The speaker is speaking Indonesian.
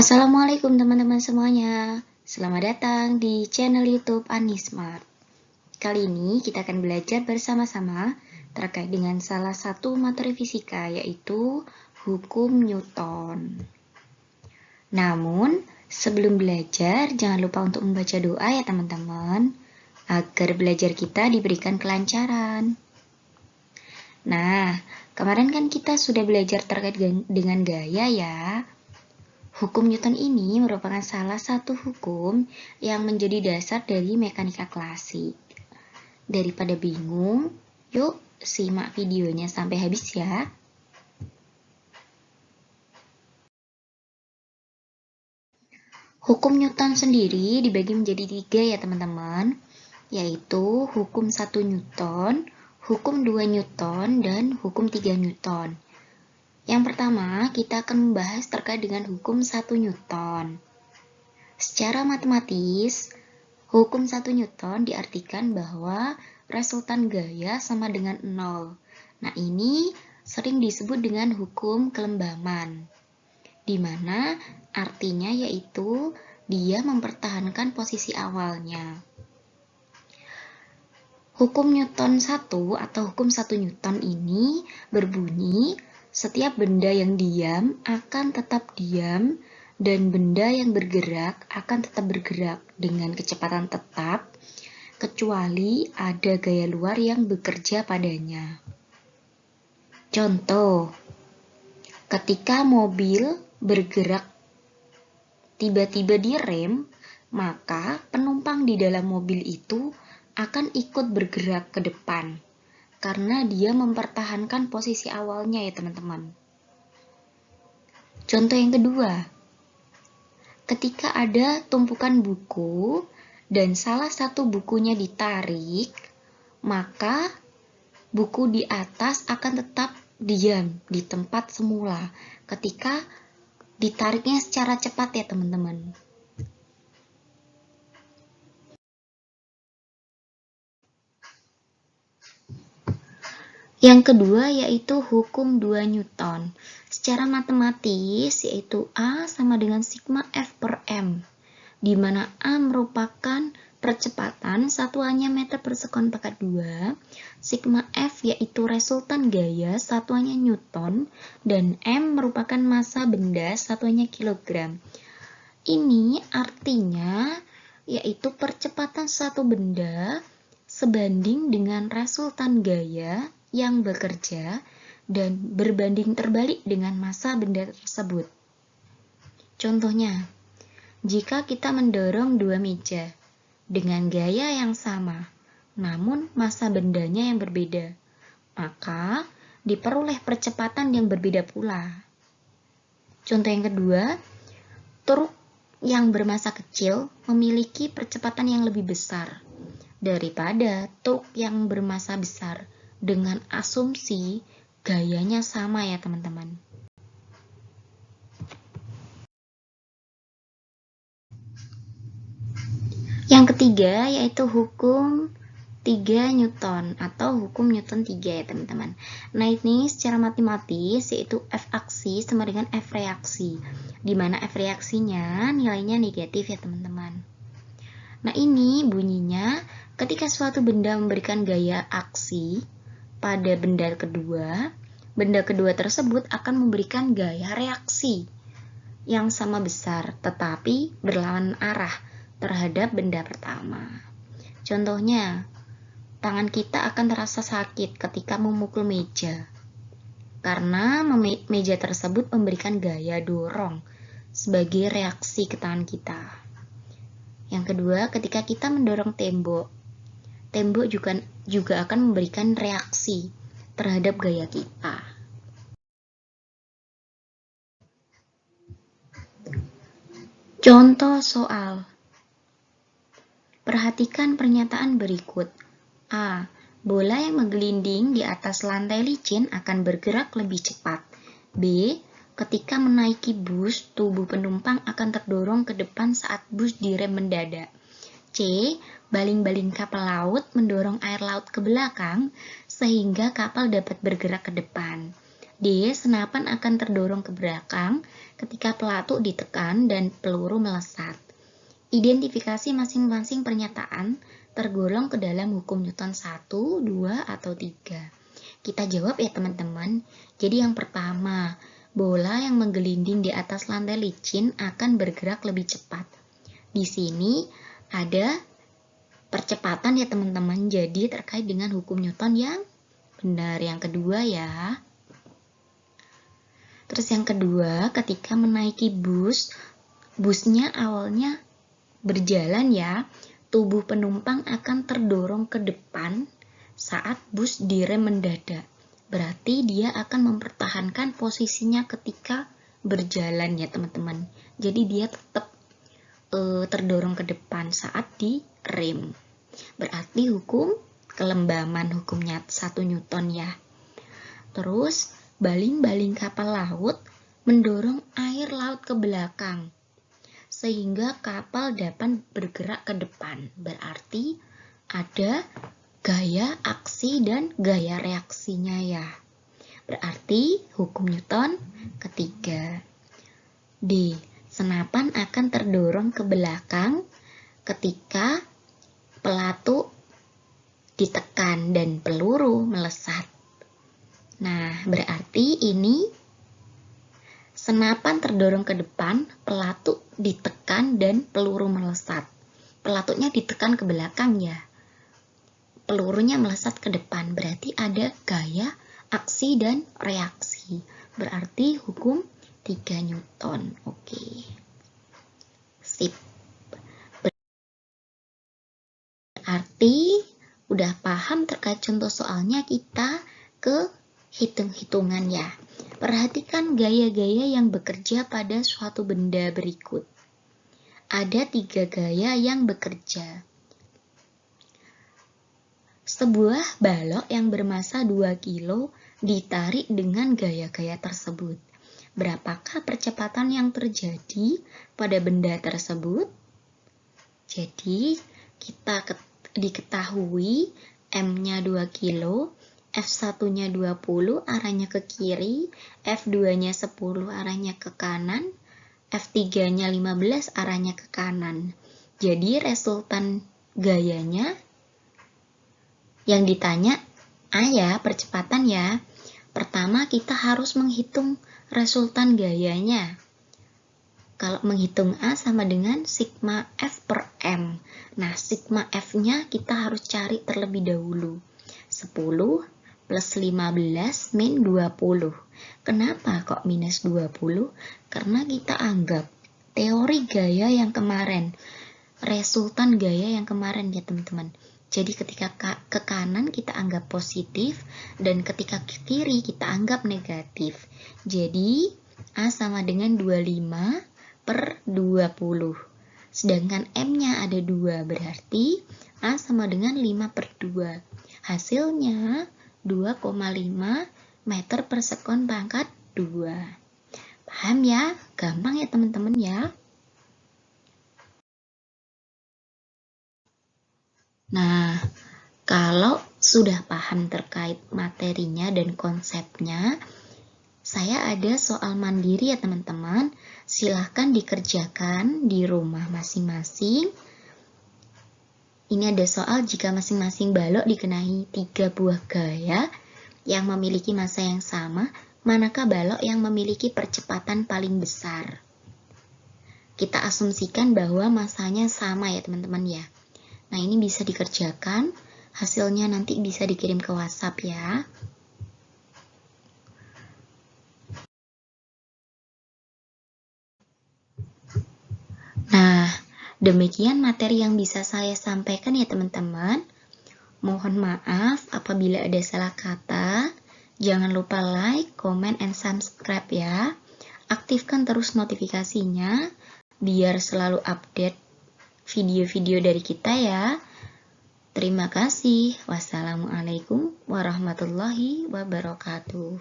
Assalamualaikum teman-teman semuanya. Selamat datang di channel YouTube Anismart. Kali ini kita akan belajar bersama-sama terkait dengan salah satu materi fisika, yaitu hukum Newton. Namun, sebelum belajar, jangan lupa untuk membaca doa ya teman-teman, agar belajar kita diberikan kelancaran. Nah, kemarin kan kita sudah belajar terkait dengan gaya ya. Hukum Newton ini merupakan salah satu hukum yang menjadi dasar dari mekanika klasik. Daripada bingung, yuk simak videonya sampai habis ya. Hukum Newton sendiri dibagi menjadi 3 ya teman-teman, yaitu hukum 1 Newton, hukum 2 Newton, dan hukum 3 Newton. Yang pertama, kita akan membahas terkait dengan hukum 1 Newton. Secara matematis, hukum 1 Newton diartikan bahwa resultan gaya sama dengan 0. Nah, ini sering disebut dengan hukum kelembaman, di mana artinya yaitu dia mempertahankan posisi awalnya. Hukum Newton 1 atau hukum 1 Newton ini berbunyi, setiap benda yang diam akan tetap diam, dan benda yang bergerak akan tetap bergerak dengan kecepatan tetap, kecuali ada gaya luar yang bekerja padanya. Contoh, ketika mobil bergerak tiba-tiba direm, maka penumpang di dalam mobil itu akan ikut bergerak ke depan, karena dia mempertahankan posisi awalnya ya teman-teman. Contoh yang kedua, ketika ada tumpukan buku dan salah satu bukunya ditarik, maka buku di atas akan tetap diam di tempat semula ketika ditariknya secara cepat ya teman-teman. Yang kedua yaitu hukum 2 Newton. Secara matematis yaitu A sama dengan sigma F per M, di mana A merupakan percepatan, satuannya meter per sekon pangkat 2, sigma F yaitu resultan gaya, satuannya Newton, dan M merupakan massa benda, satuannya kilogram. Ini artinya yaitu percepatan satu benda sebanding dengan resultan gaya yang bekerja dan berbanding terbalik dengan massa benda tersebut. Contohnya, jika kita mendorong 2 meja dengan gaya yang sama, namun massa bendanya yang berbeda, maka diperoleh percepatan yang berbeda pula. Contoh yang kedua, truk yang bermassa kecil memiliki percepatan yang lebih besar daripada truk yang bermassa besar, dengan asumsi gayanya sama ya teman-teman. Yang ketiga yaitu hukum 3 Newton atau hukum Newton 3 ya teman-teman. Nah, ini secara matematis yaitu F aksi sama dengan F reaksi, di mana F reaksinya nilainya negatif ya teman-teman. Nah, ini bunyinya ketika suatu benda memberikan gaya aksi pada benda kedua tersebut akan memberikan gaya reaksi yang sama besar tetapi berlawanan arah terhadap benda pertama. Contohnya, tangan kita akan terasa sakit ketika memukul meja, karena meja tersebut memberikan gaya dorong sebagai reaksi ke tangan kita. Yang kedua, ketika kita mendorong tembok, tembok juga akan memberikan reaksi terhadap gaya kita. Contoh soal. Perhatikan pernyataan berikut. A. Bola yang menggelinding di atas lantai licin akan bergerak lebih cepat. B. Ketika menaiki bus, tubuh penumpang akan terdorong ke depan saat bus direm mendadak. C. Baling-baling kapal laut mendorong air laut ke belakang sehingga kapal dapat bergerak ke depan. D. Senapan akan terdorong ke belakang ketika pelatuk ditekan dan peluru melesat. Identifikasi masing-masing pernyataan tergolong ke dalam hukum Newton 1, 2, atau 3. Kita jawab ya teman-teman. Jadi yang pertama, bola yang menggelinding di atas lantai licin akan bergerak lebih cepat. Di sini ada percepatan ya teman-teman, jadi terkait dengan hukum Newton yang benar. Yang kedua ya. Terus yang kedua, ketika menaiki bus, busnya awalnya berjalan ya, tubuh penumpang akan terdorong ke depan saat bus direm mendadak. Berarti dia akan mempertahankan posisinya ketika berjalan ya teman-teman. Jadi dia tetap terdorong ke depan saat direm. Berarti hukum kelembaman, hukumnya 1 Newton ya. Terus baling-baling kapal laut mendorong air laut ke belakang sehingga kapal dapat bergerak ke depan. Berarti ada gaya aksi dan gaya reaksinya ya. Berarti hukum Newton ketiga. D. Senapan akan terdorong ke belakang ketika pelatuk ditekan dan peluru melesat. Nah, berarti ini senapan terdorong ke depan, pelatuk ditekan dan peluru melesat. Pelatuknya ditekan ke belakang ya. Pelurunya melesat ke depan. Berarti ada gaya, aksi, dan reaksi. Berarti hukum 3 Newton. Oke. Sip. Berarti udah paham terkait contoh soalnya, kita ke hitung-hitungan ya. Perhatikan gaya-gaya yang bekerja pada suatu benda berikut. Ada 3 gaya yang bekerja. Sebuah balok yang bermasa 2 kilo ditarik dengan gaya-gaya tersebut. Berapakah percepatan yang terjadi pada benda tersebut? Jadi, kita diketahui M-nya 2 kilo, F1-nya 20 arahnya ke kiri, F2-nya 10 arahnya ke kanan, F3-nya 15 arahnya ke kanan. Jadi resultan gayanya yang ditanya A ya, percepatan ya. Pertama kita harus menghitung resultan gayanya. Kalau menghitung A sama dengan sigma F per M. Nah, sigma F-nya kita harus cari terlebih dahulu. 10 plus 15 min 20. Kenapa kok minus 20? Karena kita anggap teori gaya yang kemarin, resultan gaya yang kemarin ya teman-teman. Jadi ketika ke kanan kita anggap positif dan ketika ke kiri kita anggap negatif. Jadi A sama dengan 25 per 20. Sedangkan M-nya ada 2, berarti A sama dengan 5 per 2. Hasilnya 2,5 meter per sekon pangkat 2. Paham ya? Gampang ya teman-teman ya. Nah, kalau sudah paham terkait materinya dan konsepnya, saya ada soal mandiri ya teman-teman. Silahkan dikerjakan di rumah masing-masing. Ini ada soal jika masing-masing balok dikenai 3 buah gaya yang memiliki massa yang sama, manakah balok yang memiliki percepatan paling besar? Kita asumsikan bahwa massanya sama ya teman-teman ya. Nah, ini bisa dikerjakan, hasilnya nanti bisa dikirim ke WhatsApp ya. Nah, demikian materi yang bisa saya sampaikan ya teman-teman. Mohon maaf apabila ada salah kata. Jangan lupa like, comment, and subscribe ya. Aktifkan terus notifikasinya biar selalu update video-video dari kita ya. Terima kasih. Wassalamualaikum warahmatullahi wabarakatuh.